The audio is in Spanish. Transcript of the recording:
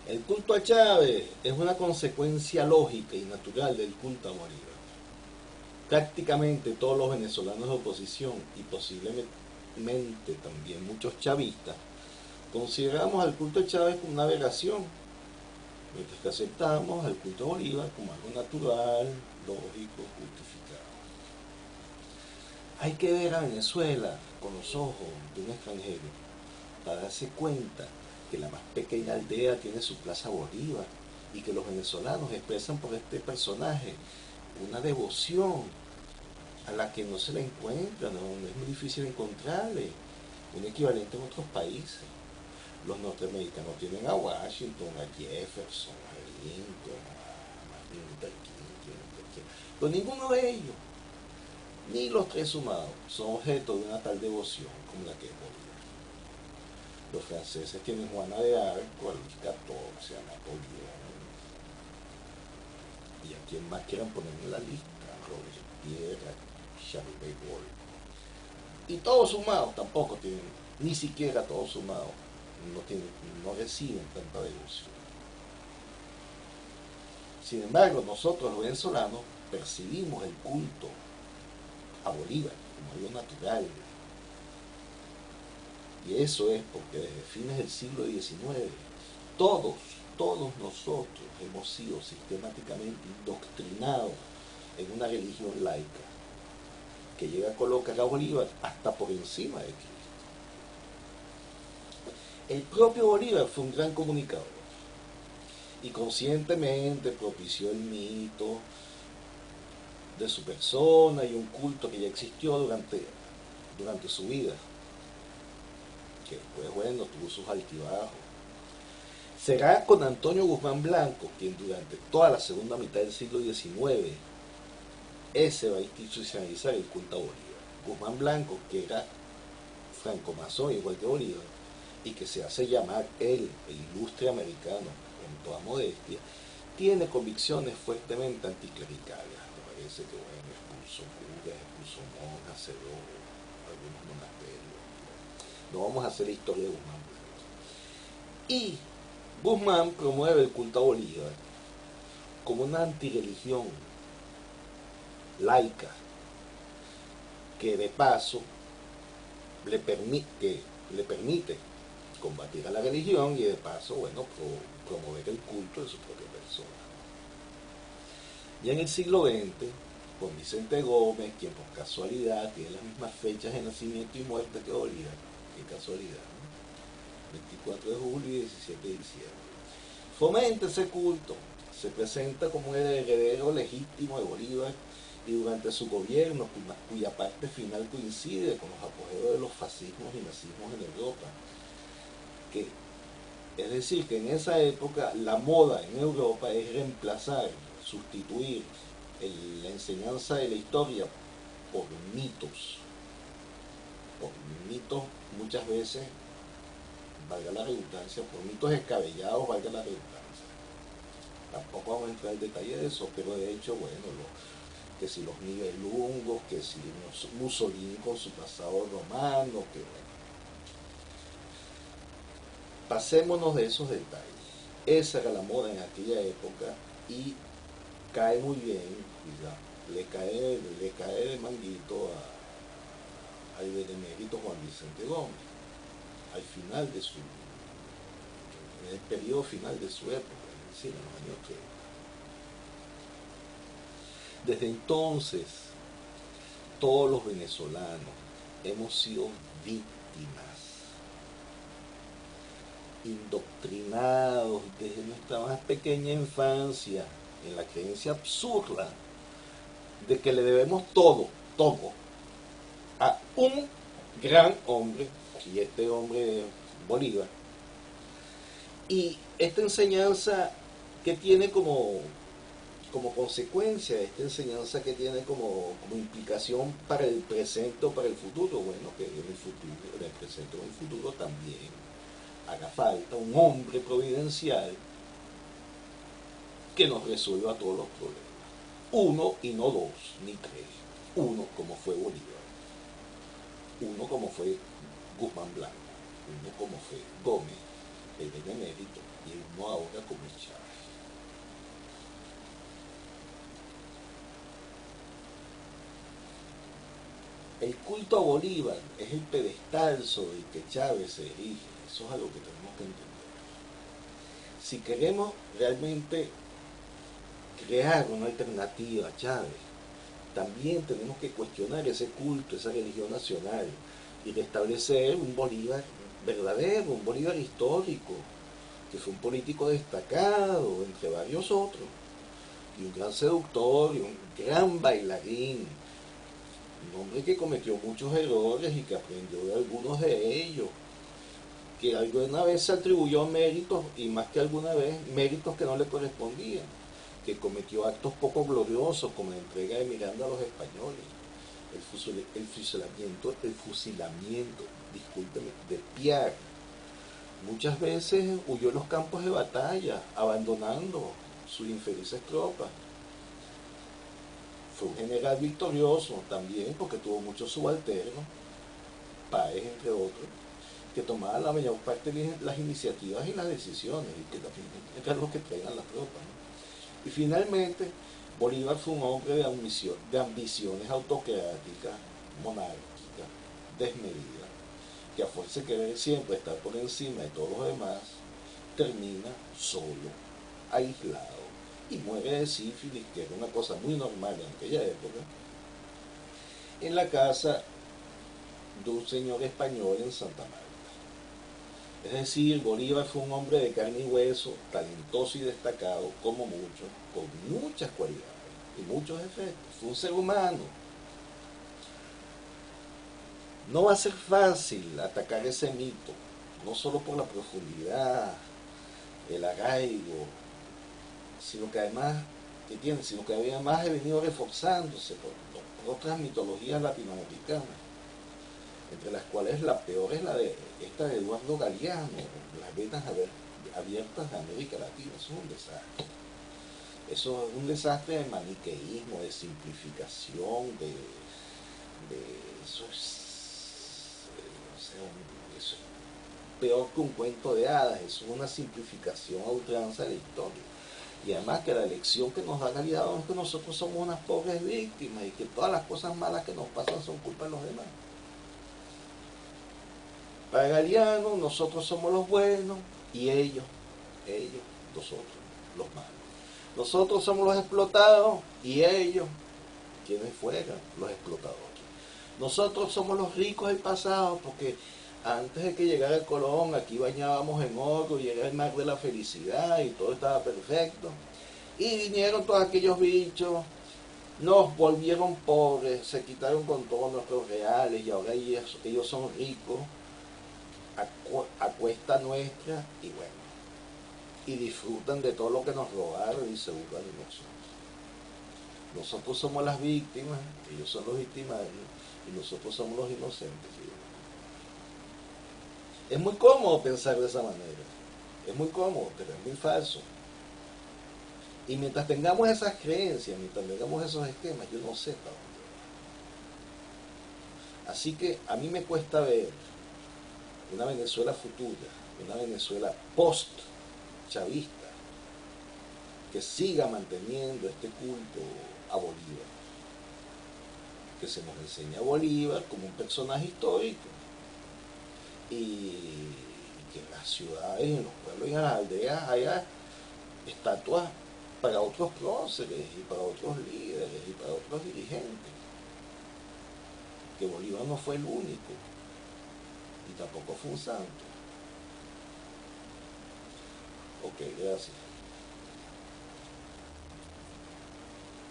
El culto a Chávez es una consecuencia lógica y natural del culto a Bolívar. Prácticamente todos los venezolanos de oposición y posiblemente también muchos chavistas consideramos al culto a Chávez como una aberración, mientras que aceptamos al culto a Bolívar como algo natural, lógico, justificado. Hay que ver a Venezuela con los ojos de un extranjero para darse cuenta que la más pequeña aldea tiene su plaza Bolívar y que los venezolanos expresan por este personaje una devoción a la que no se le encuentra, no es muy difícil encontrarle un equivalente en otros países. Los norteamericanos tienen a Washington, a Jefferson, a Lincoln, a Martin Luther King, pero ninguno de ellos, ni los tres sumados, son objeto de una tal devoción como la que es Bolívar. Los franceses tienen Juana de Arco, a Luis XIV, a Napoleón, y a quien más quieran poner en la lista, a Robespierre, a Charles de Gaulle. Y todos sumados tampoco tienen, ni siquiera todos sumados, no reciben tanta devoción. Sin embargo, nosotros los venezolanos percibimos el culto a Bolívar como algo natural. Y eso es porque desde fines del siglo XIX, todos nosotros hemos sido sistemáticamente indoctrinados en una religión laica que llega a colocar a Bolívar hasta por encima de Cristo. El propio Bolívar fue un gran comunicador y conscientemente propició el mito de su persona y un culto que ya existió durante su vida, que después, bueno, tuvo sus altibajos. Será con Antonio Guzmán Blanco quien durante toda la segunda mitad del siglo XIX ese va a institucionalizar el culto a Bolívar. Guzmán Blanco, que era franco-masón igual que Bolívar, y que se hace llamar el ilustre americano en toda modestia, tiene convicciones fuertemente anticlericales. Me parece que, bueno, expulsó curas, expulsó monjas, cerró algunos monasterios. No vamos a hacer la historia de Guzmán Blanco. Y Guzmán promueve el culto a Bolívar como una antirreligión laica que de paso le permite combatir a la religión y de paso, bueno, promover el culto de su propia persona. Ya en el siglo XX, con Vicente Gómez, quien por casualidad tiene las mismas fechas de nacimiento y muerte que Bolívar, qué casualidad, ¿no? 24 de julio y 17 de diciembre. Fomenta ese culto, se presenta como un heredero legítimo de Bolívar y durante su gobierno, cuya parte final coincide con los apogeos de los fascismos y nazismos en Europa. Es decir, que en esa época la moda en Europa es reemplazar, sustituir la enseñanza de la historia por mitos muchas veces, valga la redundancia, por mitos descabellados, valga la redundancia. Tampoco vamos a entrar en detalle de eso, pero de hecho, bueno, que si los nibelungos, que si Mussolini con su pasado romano, que bueno. Pasémonos de esos detalles. Esa era la moda en aquella época y cae muy bien, le cae de manguito al benemérito Juan Vicente Gómez, al final de en el periodo final de su época, es decir, en los años 30. Desde entonces, todos los venezolanos hemos sido víctimas, indoctrinados desde nuestra más pequeña infancia en la creencia absurda de que le debemos todo a un gran hombre, y este hombre es Bolívar. Y esta enseñanza que tiene como consecuencia, esta enseñanza que tiene como implicación para el presente o para el futuro, bueno, que en el presente o en el futuro también haga falta un hombre providencial que nos resuelva todos los problemas. Uno y no dos, ni tres. Uno como fue Bolívar. Uno como fue Guzmán Blanco. Uno como fue Gómez. el benemérito, y uno ahora como el Chávez. El culto a Bolívar es el pedestal sobre el que Chávez se erige. Eso es algo que tenemos que entender. Si queremos realmente crear una alternativa a Chávez, también tenemos que cuestionar ese culto, esa religión nacional, y restablecer un Bolívar verdadero, un Bolívar histórico, que fue un político destacado entre varios otros, y un gran seductor, y un gran bailarín, un hombre que cometió muchos errores y que aprendió de algunos de ellos, que alguna vez se atribuyó méritos, y más que alguna vez, méritos que no le correspondían, que cometió actos poco gloriosos como la entrega de Miranda a los españoles, el fusilamiento, discúlpeme, de Piar. Muchas veces huyó en los campos de batalla, abandonando sus infelices tropas. Fue un general victorioso también, porque tuvo muchos subalternos, Páez entre otros, que tomaban la mayor parte de las iniciativas y las decisiones, y que también eran los que traían las tropas, ¿no? Y finalmente, Bolívar fue un hombre de ambiciones autocráticas, monárquicas, desmedidas, que a fuerza de querer siempre estar por encima de todos los demás, termina solo, aislado, y muere de sífilis, que era una cosa muy normal en aquella época, en la casa de un señor español en Santa Marta. Es decir, Bolívar fue un hombre de carne y hueso, talentoso y destacado, como muchos, con muchas cualidades y muchos efectos. Fue un ser humano. No va a ser fácil atacar ese mito, no solo por la profundidad, el arraigo, sino que además, sino que además he venido reforzándose por otras mitologías latinoamericanas, entre las cuales la peor es la de esta de Eduardo Galeano, las venas abiertas de América Latina. Eso es un desastre. Eso es un desastre de maniqueísmo, de simplificación, eso es, o sea, eso es peor que un cuento de hadas. Eso es una simplificación a ultranza de la historia. Y además que la lección que nos da Galeano es que nosotros somos unas pobres víctimas y que todas las cosas malas que nos pasan son culpa de los demás. Para Galeano, nosotros somos los buenos y ellos, nosotros, los malos. Nosotros somos los explotados y ellos, quienes fueran los explotadores. Nosotros somos los ricos del pasado porque antes de que llegara el Colón, aquí bañábamos en oro y era el mar de la felicidad y todo estaba perfecto. Y vinieron todos aquellos bichos, nos volvieron pobres, se quitaron con todos nuestros reales y ahora ellos son ricos a cuesta nuestra, y bueno, y disfrutan de todo lo que nos robaron y se burlan de nosotros. Nosotros somos las víctimas, ellos son los victimarios y nosotros somos los inocentes. Es muy cómodo pensar de esa manera, es muy cómodo, pero es muy falso. Y mientras tengamos esas creencias, mientras tengamos esos esquemas, yo no sé para dónde va. Así que a mí me cuesta ver una Venezuela futura, una Venezuela post-chavista, que siga manteniendo este culto a Bolívar, que se nos enseña a Bolívar como un personaje histórico, y que en las ciudades, en los pueblos y en las aldeas haya estatuas para otros próceres y para otros líderes y para otros dirigentes, que Bolívar no fue el único y tampoco fue un santo. Ok, gracias.